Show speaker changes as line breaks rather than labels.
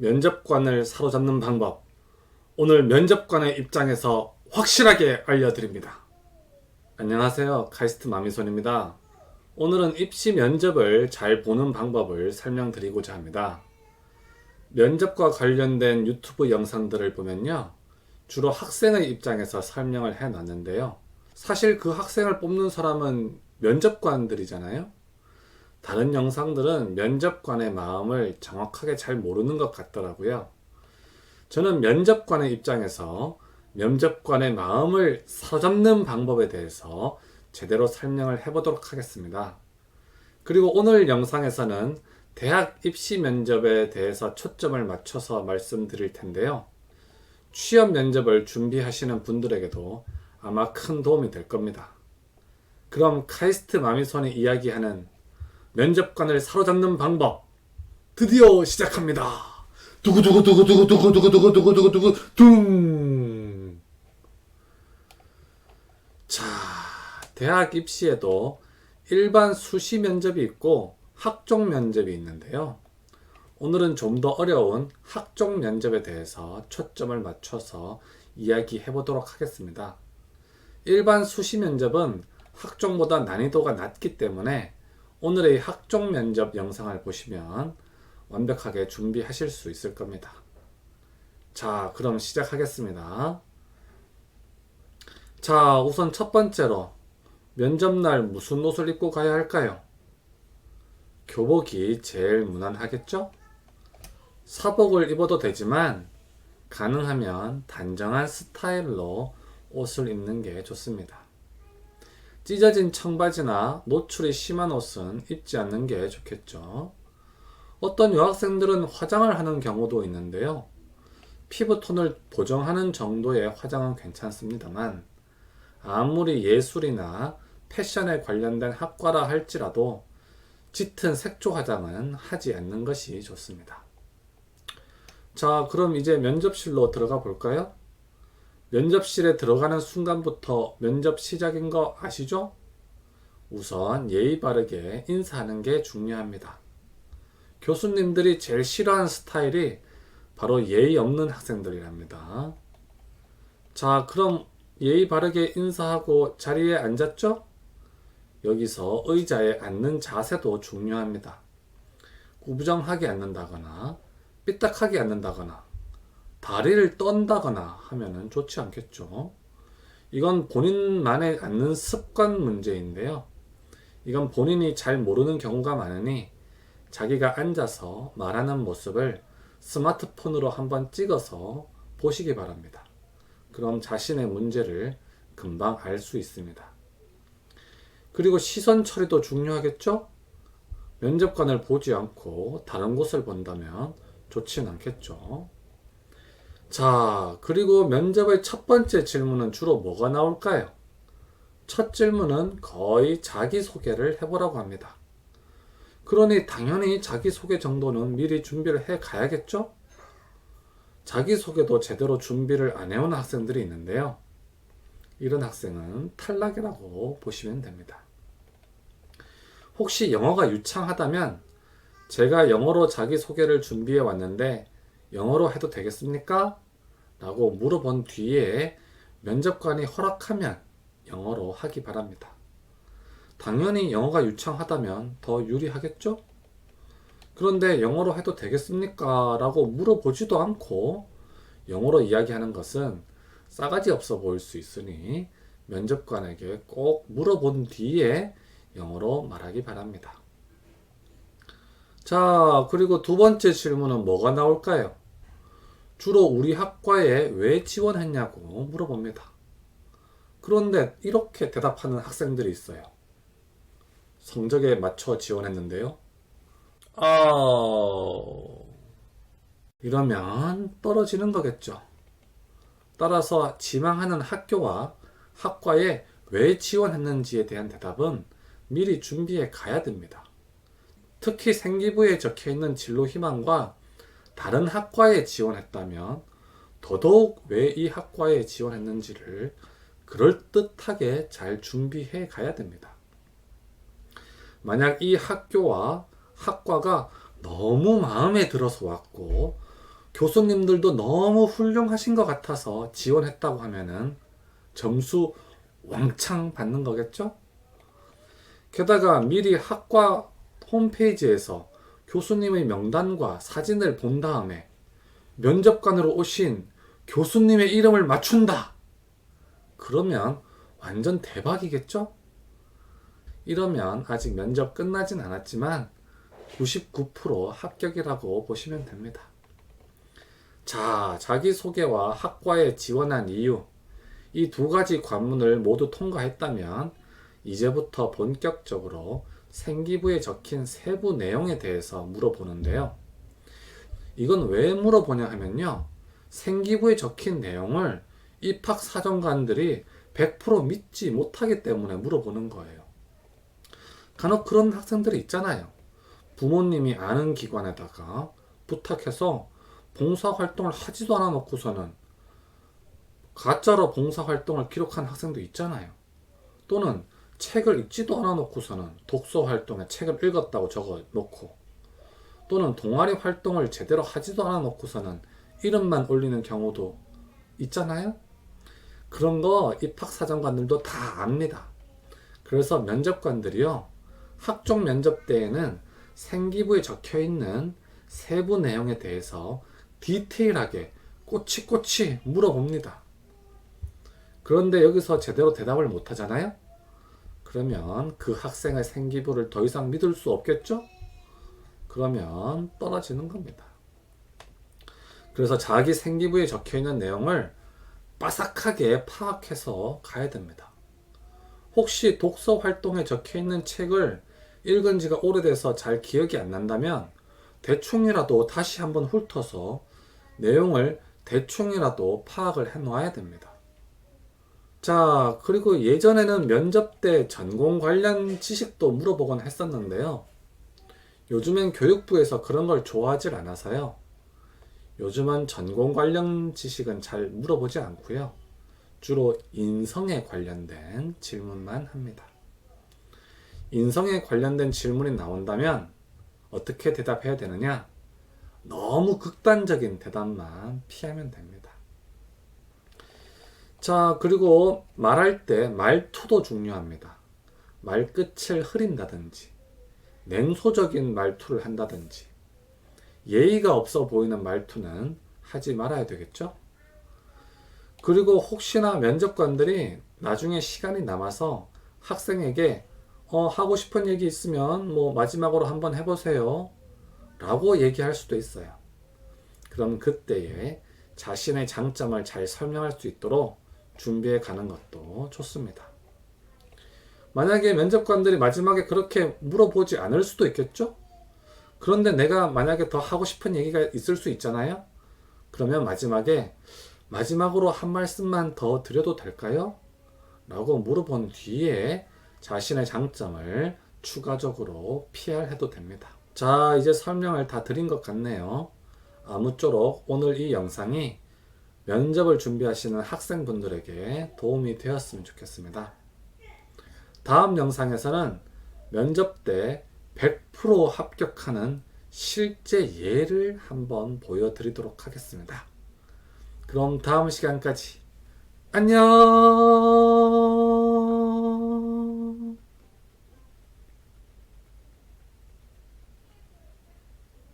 면접관을 사로잡는 방법. 오늘 면접관의 입장에서 확실하게 알려드립니다. 안녕하세요. 카이스트 마미손입니다. 오늘은 입시 면접을 잘 보는 방법을 설명드리고자 합니다. 면접과 관련된 유튜브 영상들을 보면요, 주로 학생의 입장에서 설명을 해놨는데요. 사실 그 학생을 뽑는 사람은 면접관들이잖아요. 다른 영상들은 면접관의 마음을 정확하게 잘 모르는 것 같더라고요. 저는 면접관의 입장에서 면접관의 마음을 사로잡는 방법에 대해서 제대로 설명을 해보도록 하겠습니다. 그리고 오늘 영상에서는 대학 입시 면접에 대해서 초점을 맞춰서 말씀드릴 텐데요. 취업 면접을 준비하시는 분들에게도 아마 큰 도움이 될 겁니다. 그럼 카이스트 마미손이 이야기하는 면접관을 사로잡는 방법 드디어 시작합니다. 두구두구두구두구두구두구두구두구두구 둥. 자, 대학 입시에도 일반 수시 면접이 있고 학종 면접이 있는데요. 오늘은 좀 더 어려운 학종 면접에 대해서 초점을 맞춰서 이야기해 보도록 하겠습니다. 일반 수시 면접은 학종보다 난이도가 낮기 때문에 오늘의 학종 면접 영상을 보시면 완벽하게 준비하실 수 있을 겁니다. 자, 그럼 시작하겠습니다. 자, 우선 첫 번째로 면접날 무슨 옷을 입고 가야 할까요? 교복이 제일 무난하겠죠? 사복을 입어도 되지만 가능하면 단정한 스타일로 옷을 입는 게 좋습니다. 찢어진 청바지나 노출이 심한 옷은 입지 않는 게 좋겠죠. 어떤 여학생들은 화장을 하는 경우도 있는데요. 피부톤을 보정하는 정도의 화장은 괜찮습니다만 아무리 예술이나 패션에 관련된 학과라 할지라도 짙은 색조 화장은 하지 않는 것이 좋습니다. 자, 그럼 이제 면접실로 들어가 볼까요? 면접실에 들어가는 순간부터 면접 시작인 거 아시죠? 우선 예의 바르게 인사하는 게 중요합니다. 교수님들이 제일 싫어하는 스타일이 바로 예의 없는 학생들이랍니다. 자, 그럼 예의 바르게 인사하고 자리에 앉았죠? 여기서 의자에 앉는 자세도 중요합니다. 구부정하게 앉는다거나 삐딱하게 앉는다거나 다리를 떤다거나 하면은 좋지 않겠죠. 이건 본인만의 앉는 습관 문제인데요. 이건 본인이 잘 모르는 경우가 많으니 자기가 앉아서 말하는 모습을 스마트폰으로 한번 찍어서 보시기 바랍니다. 그럼 자신의 문제를 금방 알 수 있습니다. 그리고 시선 처리도 중요하겠죠? 면접관을 보지 않고 다른 곳을 본다면 좋진 않겠죠. 자, 그리고 면접의 첫 번째 질문은 주로 뭐가 나올까요? 첫 질문은 거의 자기소개를 해보라고 합니다. 그러니 당연히 자기소개 정도는 미리 준비를 해 가야겠죠? 자기소개도 제대로 준비를 안 해온 학생들이 있는데요. 이런 학생은 탈락이라고 보시면 됩니다. 혹시 영어가 유창하다면 제가 영어로 자기소개를 준비해 왔는데 영어로 해도 되겠습니까? 라고 물어본 뒤에 면접관이 허락하면 영어로 하기 바랍니다. 당연히 영어가 유창하다면 더 유리하겠죠? 그런데 영어로 해도 되겠습니까? 라고 물어보지도 않고 영어로 이야기하는 것은 싸가지 없어 보일 수 있으니 면접관에게 꼭 물어본 뒤에 영어로 말하기 바랍니다. 자, 그리고 두 번째 질문은 뭐가 나올까요? 주로 우리 학과에 왜 지원했냐고 물어봅니다. 그런데 이렇게 대답하는 학생들이 있어요. 성적에 맞춰 지원했는데요. 이러면 떨어지는 거겠죠. 따라서 지망하는 학교와 학과에 왜 지원했는지에 대한 대답은 미리 준비해 가야 됩니다. 특히 생기부에 적혀 있는 진로 희망과 다른 학과에 지원했다면 더더욱 왜 이 학과에 지원했는지를 그럴듯하게 잘 준비해 가야 됩니다. 만약 이 학교와 학과가 너무 마음에 들어서 왔고 교수님들도 너무 훌륭하신 것 같아서 지원했다고 하면은 점수 왕창 받는 거겠죠? 게다가 미리 학과 홈페이지에서 교수님의 명단과 사진을 본 다음에 면접관으로 오신 교수님의 이름을 맞춘다! 그러면 완전 대박이겠죠? 이러면 아직 면접 끝나진 않았지만 99% 합격이라고 보시면 됩니다. 자, 자기소개와 학과에 지원한 이유, 이 두 가지 관문을 모두 통과했다면 이제부터 본격적으로 생기부에 적힌 세부 내용에 대해서 물어보는데요. 이건 왜 물어보냐 하면요. 생기부에 적힌 내용을 입학사정관들이 100% 믿지 못하기 때문에 물어보는 거예요. 간혹 그런 학생들이 있잖아요. 부모님이 아는 기관에다가 부탁해서 봉사활동을 하지도 않아 놓고서는 가짜로 봉사활동을 기록한 학생도 있잖아요. 또는 책을 읽지도 않아 놓고서는 독서활동에 책을 읽었다고 적어 놓고, 또는 동아리 활동을 제대로 하지도 않아 놓고서는 이름만 올리는 경우도 있잖아요. 그런 거 입학사정관들도 다 압니다. 그래서 면접관들이요, 학종 면접 때에는 생기부에 적혀있는 세부 내용에 대해서 디테일하게 꼬치꼬치 물어봅니다. 그런데 여기서 제대로 대답을 못 하잖아요? 그러면 그 학생의 생기부를 더 이상 믿을 수 없겠죠? 그러면 떨어지는 겁니다. 그래서 자기 생기부에 적혀있는 내용을 빠삭하게 파악해서 가야 됩니다. 혹시 독서 활동에 적혀있는 책을 읽은 지가 오래돼서 잘 기억이 안 난다면 대충이라도 다시 한번 훑어서 내용을 대충이라도 파악을 해 놓아야 됩니다. 자, 그리고 예전에는 면접 때 전공 관련 지식도 물어보곤 했었는데요. 요즘엔 교육부에서 그런 걸 좋아하질 않아서요. 요즘은 전공 관련 지식은 잘 물어보지 않고요. 주로 인성에 관련된 질문만 합니다. 인성에 관련된 질문이 나온다면 어떻게 대답해야 되느냐? 너무 극단적인 대답만 피하면 됩니다. 자, 그리고 말할 때 말투도 중요합니다. 말끝을 흐린다든지, 냉소적인 말투를 한다든지, 예의가 없어 보이는 말투는 하지 말아야 되겠죠? 그리고 혹시나 면접관들이 나중에 시간이 남아서 학생에게 하고 싶은 얘기 있으면 마지막으로 한번 해보세요 라고 얘기할 수도 있어요. 그럼 그때에 자신의 장점을 잘 설명할 수 있도록 준비해 가는 것도 좋습니다. 만약에 면접관들이 마지막에 그렇게 물어보지 않을 수도 있겠죠? 그런데 내가 만약에 더 하고 싶은 얘기가 있을 수 있잖아요? 그러면 마지막으로 한 말씀만 더 드려도 될까요? 라고 물어본 뒤에 자신의 장점을 추가적으로 PR해도 됩니다. 자, 이제 설명을 다 드린 것 같네요. 아무쪼록 오늘 이 영상이 면접을 준비하시는 학생분들에게 도움이 되었으면 좋겠습니다. 다음 영상에서는 면접 때 100% 합격하는 실제 예를 한번 보여드리도록 하겠습니다. 그럼 다음 시간까지 안녕!